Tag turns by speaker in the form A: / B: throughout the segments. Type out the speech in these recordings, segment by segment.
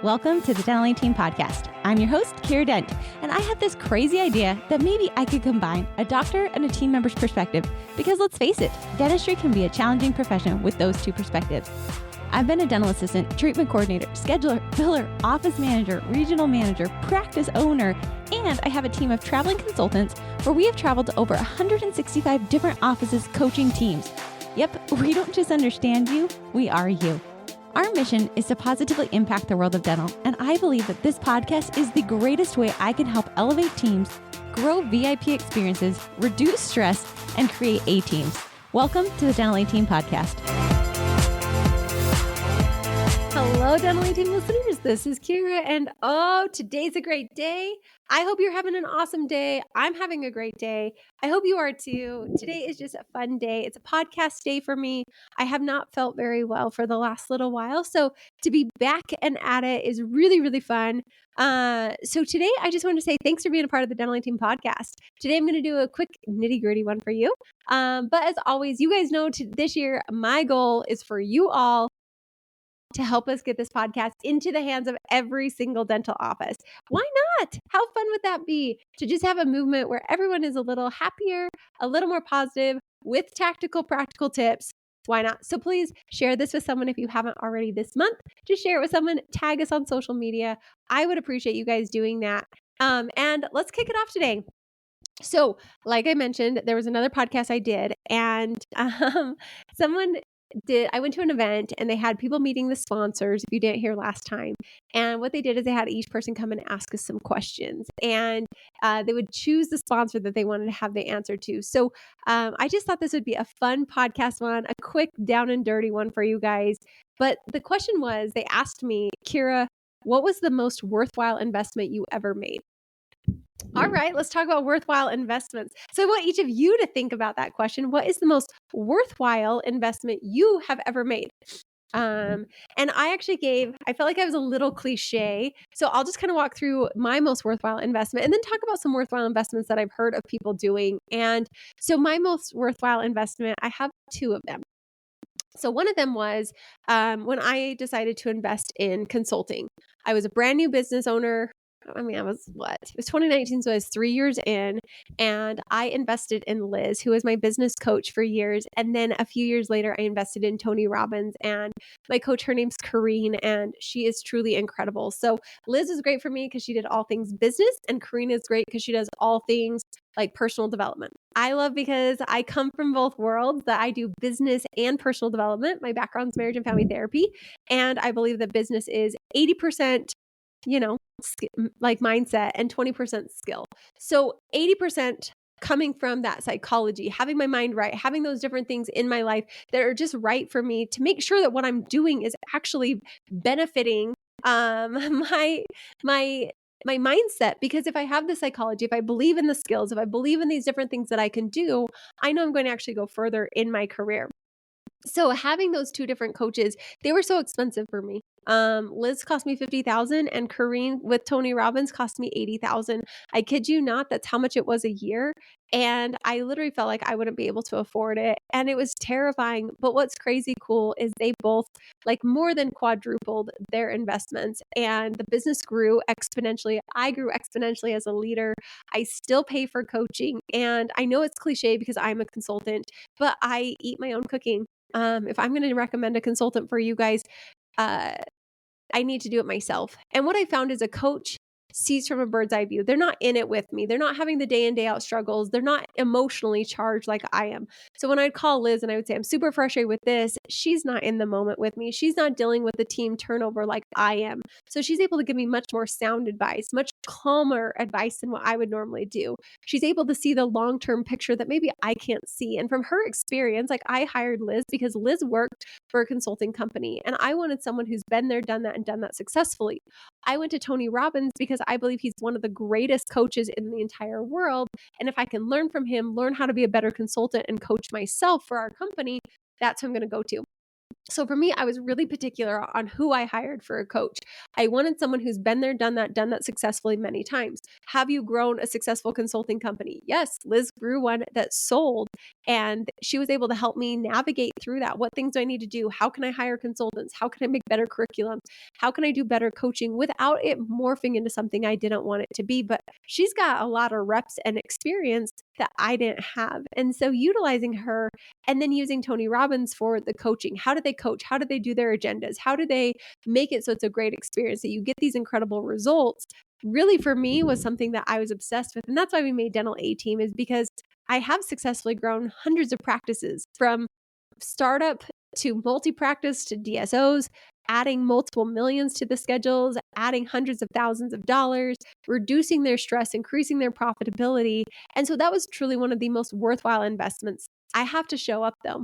A: Welcome to the Dental Team Podcast. I'm your host, Kiera Dent, and I have this crazy idea that maybe I could combine a doctor and a team member's perspective because let's face it, dentistry can be a challenging profession with those two perspectives. I've been a dental assistant, treatment coordinator, scheduler, biller, office manager, regional manager, practice owner, and I have a team of traveling consultants where we have traveled to over 165 different offices coaching teams. Yep, we don't just understand you, we are you. Our mission is to positively impact the world of dental, and I believe that this podcast is the greatest way I can help elevate teams, grow VIP experiences, reduce stress, and create A-teams. Welcome to the Dental Team Podcast. Hello, Dental Team listeners. This is Kiera, and today's a great day. I hope you're having an awesome day. I'm having a great day. I hope you are too. Today is just a fun day. It's a podcast day for me. I have not felt very well for the last little while, so to be back and at it is really, really fun. So today I just want to say thanks for being a part of the Dental Team Podcast. Today I'm going to do a quick nitty-gritty one for you. But as always, you guys know this year my goal is for you all to help us get this podcast into the hands of every single dental office. Why not? How fun would that be to just have a movement where everyone is a little happier, a little more positive with tactical, practical tips? Why not? So please share this with someone if you haven't already this month. Just share it with someone, tag us on social media. I would appreciate you guys doing that. And let's kick it off today. So like I mentioned, there was another podcast I did and I went to an event and they had people meeting the sponsors, if you didn't hear last time. And what they did is they had each person come and ask us some questions and they would choose the sponsor that they wanted to have the answer to. So I just thought this would be a fun podcast one, a quick down and dirty one for you guys. But the question was, they asked me, Kiera, what was the most worthwhile investment you ever made? All right, let's talk about worthwhile investments. So I want each of you to think about that question. What is the most worthwhile investment you have ever made? And I felt like I was a little cliche. So I'll just kind of walk through my most worthwhile investment and then talk about some worthwhile investments that I've heard of people doing. And so my most worthwhile investment, I have two of them. So one of them was when I decided to invest in consulting. I was a brand new business owner. I was It was 2019, so I was 3 years in, and I invested in Liz, who was my business coach for years. And then a few years later, I invested in Tony Robbins, and my coach, her name's Kareen, and she is truly incredible. So Liz is great for me because she did all things business, and Kareen is great because she does all things like personal development. I love because I come from both worlds, that I do business and personal development. My background's marriage and family therapy, and I believe that business is 80%, like mindset and 20% skill. So 80% coming from that psychology, having my mind right, having those different things in my life that are just right for me to make sure that what I'm doing is actually benefiting my mindset. Because if I have the psychology, if I believe in the skills, if I believe in these different things that I can do, I know I'm going to actually go further in my career. So having those two different coaches, they were so expensive for me. Liz cost me $50,000 and Kareen with Tony Robbins cost me $80,000. I kid you not, that's how much it was a year. And I literally felt like I wouldn't be able to afford it. And it was terrifying. But what's crazy cool is they both more than quadrupled their investments and the business grew exponentially. I grew exponentially as a leader. I still pay for coaching. And I know it's cliche because I'm a consultant, but I eat my own cooking. If I'm going to recommend a consultant for you guys, I need to do it myself. And what I found is a coach sees from a bird's eye view. They're not in it with me. They're not having the day in, day out struggles. They're not emotionally charged like I am. So when I'd call Liz and I would say, I'm super frustrated with this, she's not in the moment with me. She's not dealing with the team turnover like I am. So she's able to give me much more sound advice, much calmer advice than what I would normally do. She's able to see the long-term picture that maybe I can't see. And from her experience, I hired Liz because Liz worked for a consulting company and I wanted someone who's been there, done that, and done that successfully. I went to Tony Robbins because I believe he's one of the greatest coaches in the entire world. And if I can learn from him, learn how to be a better consultant and coach myself for our company, that's who I'm going to go to. So for me, I was really particular on who I hired for a coach. I wanted someone who's been there, done that successfully many times. Have you grown a successful consulting company? Yes, Liz grew one that sold, and she was able to help me navigate through that. What things do I need to do? How can I hire consultants? How can I make better curriculums? How can I do better coaching without it morphing into something I didn't want it to be? But she's got a lot of reps and experience that I didn't have. And so utilizing her and then using Tony Robbins for the coaching. How do they coach? How do they do their agendas? How do they make it so it's a great experience that you get these incredible results? Really, for me, was something that I was obsessed with. And that's why we made Dental A Team, is because I have successfully grown hundreds of practices from startup to multi practice to DSOs, adding multiple millions to the schedules, adding hundreds of thousands of dollars, reducing their stress, increasing their profitability. And so that was truly one of the most worthwhile investments. I have to show up though.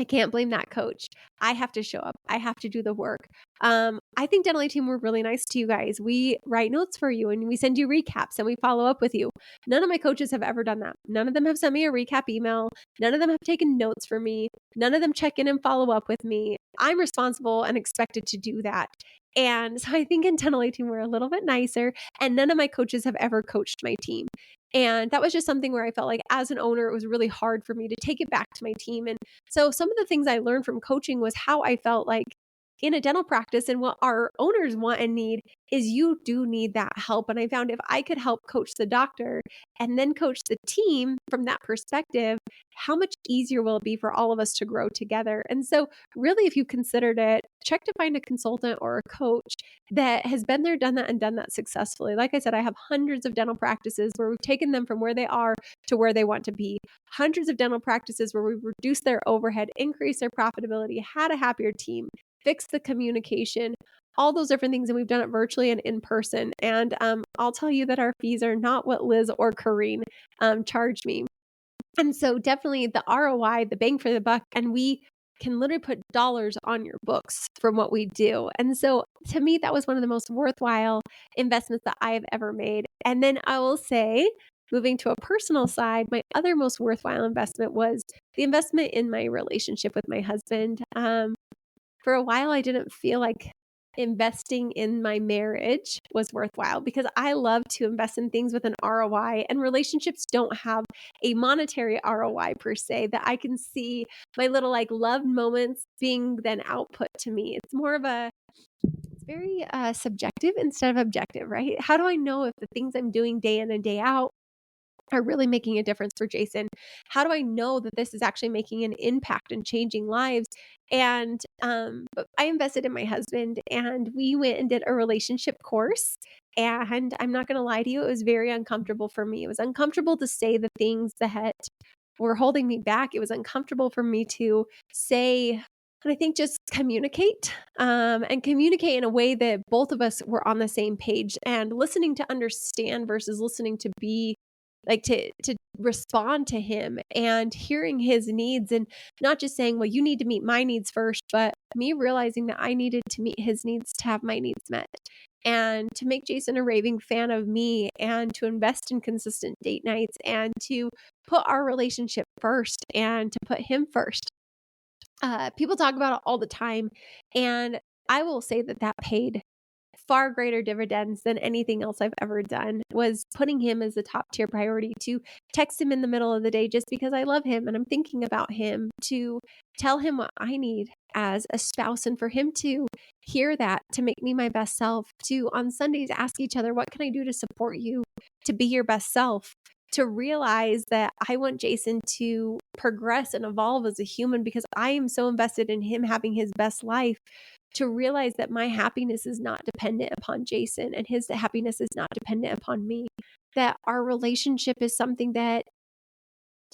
A: I can't blame that coach. I have to show up. I have to do the work. I think Dental A Team were really nice to you guys. We write notes for you and we send you recaps and we follow up with you. None of my coaches have ever done that. None of them have sent me a recap email. None of them have taken notes for me. None of them check in and follow up with me. I'm responsible and expected to do that. And so I think in Dental A Team we're a little bit nicer, and none of my coaches have ever coached my team. And that was just something where I felt like as an owner, it was really hard for me to take it back to my team. And so some of the things I learned from coaching was how I felt like in a dental practice, and what our owners want and need is you do need that help. And I found if I could help coach the doctor and then coach the team from that perspective, how much easier will it be for all of us to grow together? And so really, if you considered it, check to find a consultant or a coach that has been there, done that successfully. Like I said, I have hundreds of dental practices where we've taken them from where they are to where they want to be. Hundreds of dental practices where we've reduced their overhead, increased their profitability, had a happier team, fixed the communication, all those different things. And we've done it virtually and in person. And I'll tell you that our fees are not what Liz or Kareen charged me. And so definitely the ROI, the bang for the buck, and we can literally put dollars on your books from what we do. And so to me, that was one of the most worthwhile investments that I've ever made. And then I will say, moving to a personal side, my other most worthwhile investment was the investment in my relationship with my husband. For a while, I didn't feel like investing in my marriage was worthwhile because I love to invest in things with an ROI, and relationships don't have a monetary ROI per se that I can see my little like love moments being then output to me. It's more of it's very subjective instead of objective, right? How do I know if the things I'm doing day in and day out are really making a difference for Jason? How do I know that this is actually making an impact and changing lives? And but I invested in my husband and we went and did a relationship course. And I'm not going to lie to you, it was very uncomfortable for me. It was uncomfortable to say the things that were holding me back. It was uncomfortable for me to say, and I think just communicate, and communicate in a way that both of us were on the same page and listening to understand versus listening to be like to respond to him and hearing his needs, and not just saying, well, you need to meet my needs first, but me realizing that I needed to meet his needs to have my needs met, and to make Jason a raving fan of me, and to invest in consistent date nights, and to put our relationship first, and to put him first. People talk about it all the time, and I will say that that paid far greater dividends than anything else I've ever done, was putting him as a top tier priority, to text him in the middle of the day just because I love him and I'm thinking about him, to tell him what I need as a spouse, and for him to hear that, to make me my best self, to on Sundays ask each other, what can I do to support you to be your best self? To realize that I want Jason to progress and evolve as a human because I am so invested in him having his best life, to realize that my happiness is not dependent upon Jason and his happiness is not dependent upon me. That our relationship is something that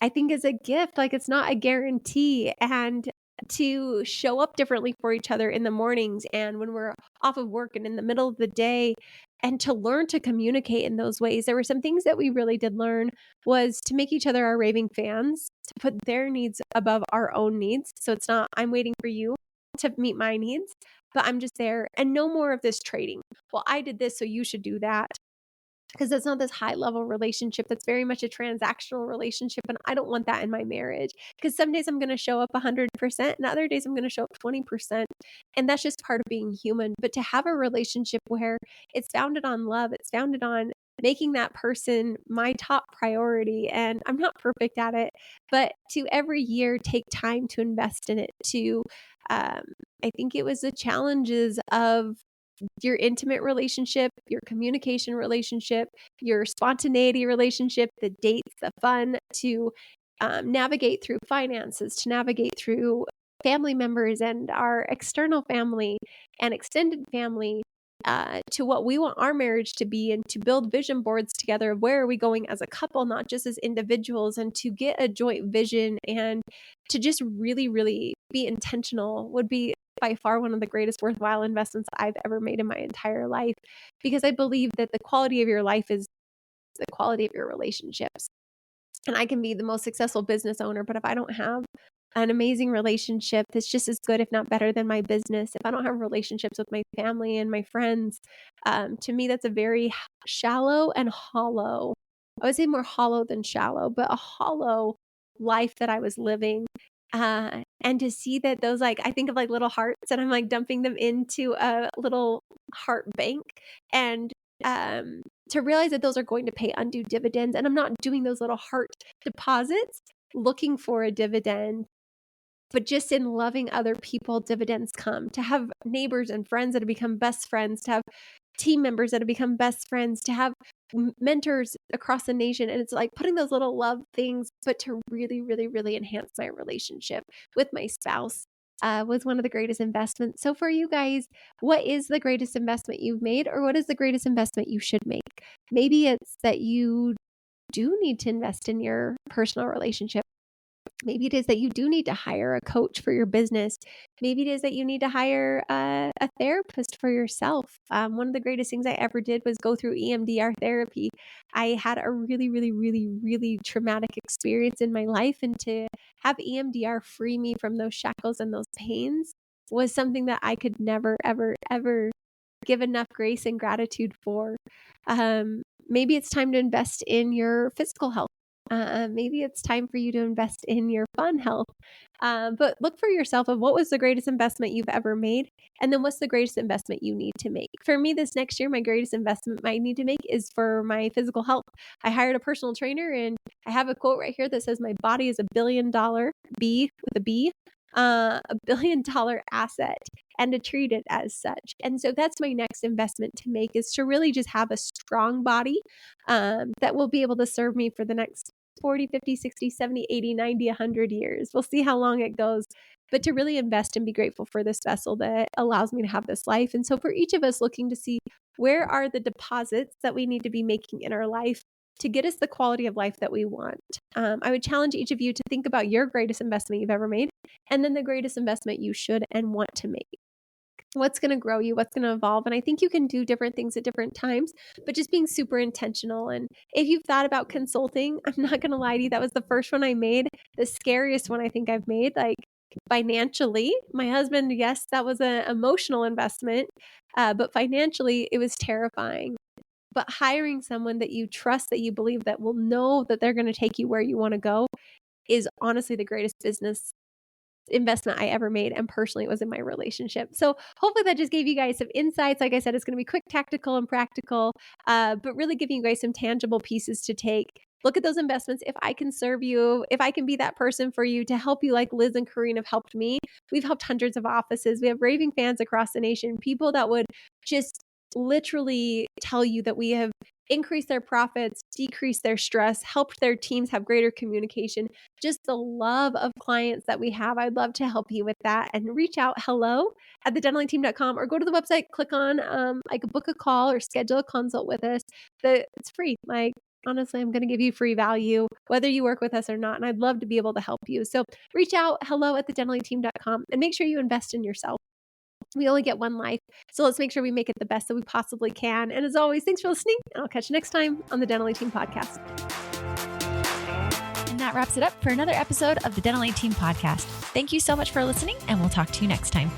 A: I think is a gift, like it's not a guarantee. And to show up differently for each other in the mornings and when we're off of work and in the middle of the day, and to learn to communicate in those ways. There were some things that we really did learn, was to make each other our raving fans, to put their needs above our own needs. So it's not, I'm waiting for you to meet my needs, but I'm just there, and no more of this trading. Well, I did this, so you should do that. because it's not this high level relationship that's very much a transactional relationship. And I don't want that in my marriage because some days I'm going to show up 100% and other days I'm going to show up 20%. And that's just part of being human. But to have a relationship where it's founded on love, it's founded on making that person my top priority. And I'm not perfect at it, but to every year take time to invest in it, um, I think it was the challenges of your intimate relationship, your communication relationship, your spontaneity relationship, the dates, the fun, to navigate through finances, to navigate through family members and our external family and extended family, to what we want our marriage to be, and to build vision boards together of where are we going as a couple, not just as individuals, and to get a joint vision and to just really, really be intentional would be by far one of the greatest worthwhile investments I've ever made in my entire life, because I believe that the quality of your life is the quality of your relationships. And I can be the most successful business owner, but if I don't have an amazing relationship that's just as good, if not better than my business, if I don't have relationships with my family and my friends, to me, that's a very shallow and hollow, I would say more hollow than shallow, but a hollow life that I was living. And to see that those, like, I think of like little hearts and I'm like dumping them into a little heart bank, and um, to realize that those are going to pay undue dividends. And I'm not doing those little heart deposits looking for a dividend, but just in loving other people, dividends come. To have neighbors and friends that have become best friends, to have team members that have become best friends, to have mentors across the nation. And it's like putting those little love things, but to really, really, really enhance my relationship with my spouse. Was one of the greatest investments. So, for you guys, what is the greatest investment you've made, or what is the greatest investment you should make? Maybe it's that you do need to invest in your personal relationship. Maybe it is that you do need to hire a coach for your business. Maybe it is that you need to hire a therapist for yourself. One of the greatest things I ever did was go through EMDR therapy. I had a really, really, really, really traumatic experience in my life, and to have EMDR free me from those shackles and those pains was something that I could never, ever, ever give enough grace and gratitude for. Maybe it's time to invest in your physical health. Maybe it's time for you to invest in your fun health. But look for yourself of what was the greatest investment you've ever made, and then what's the greatest investment you need to make. For me, this next year, my greatest investment I need to make is for my physical health. I hired a personal trainer, and I have a quote right here that says, "My body is $1 billion, B with a B, $1 billion asset, and to treat it as such." And so that's my next investment to make, is to really just have a strong body that will be able to serve me for the next 40, 50, 60, 70, 80, 90, 100 years. We'll see how long it goes, but to really invest and be grateful for this vessel that allows me to have this life. And so for each of us, looking to see where are the deposits that we need to be making in our life to get us the quality of life that we want. I would challenge each of you to think about your greatest investment you've ever made, and then the greatest investment you should and want to make. What's going to grow you, what's going to evolve. And I think you can do different things at different times, but just being super intentional. And if you've thought about consulting, I'm not going to lie to you, that was the first one I made, the scariest one I think I've made, like financially. My husband, yes, that was an emotional investment, but financially, it was terrifying. But hiring someone that you trust, that you believe that will know that they're going to take you where you want to go, is honestly the greatest business investment I ever made, and personally it was in my relationship. So hopefully that just gave you guys some insights. Like I said, it's going to be quick, tactical, and practical, but really giving you guys some tangible pieces to take. Look at those investments. If I can serve you, if I can be that person for you to help you, like Liz and Kareen have helped me. We've helped hundreds of offices. We have raving fans across the nation, people that would just literally tell you that we have increased their profits, decreased their stress, helped their teams have greater communication. Just the love of clients that we have. I'd love to help you with that, and reach out hello@thedentallingteam.com, or go to the website, click on like book a call or schedule a consult with us. It's free. Like, honestly, I'm going to give you free value, whether you work with us or not. And I'd love to be able to help you. So reach out hello@thedentallingteam.com, and make sure you invest in yourself. We only get one life, so let's make sure we make it the best that we possibly can. And as always, thanks for listening, and I'll catch you next time on the Dental Team Podcast.
B: And that wraps it up for another episode of the Dental Team Podcast. Thank you so much for listening, and we'll talk to you next time.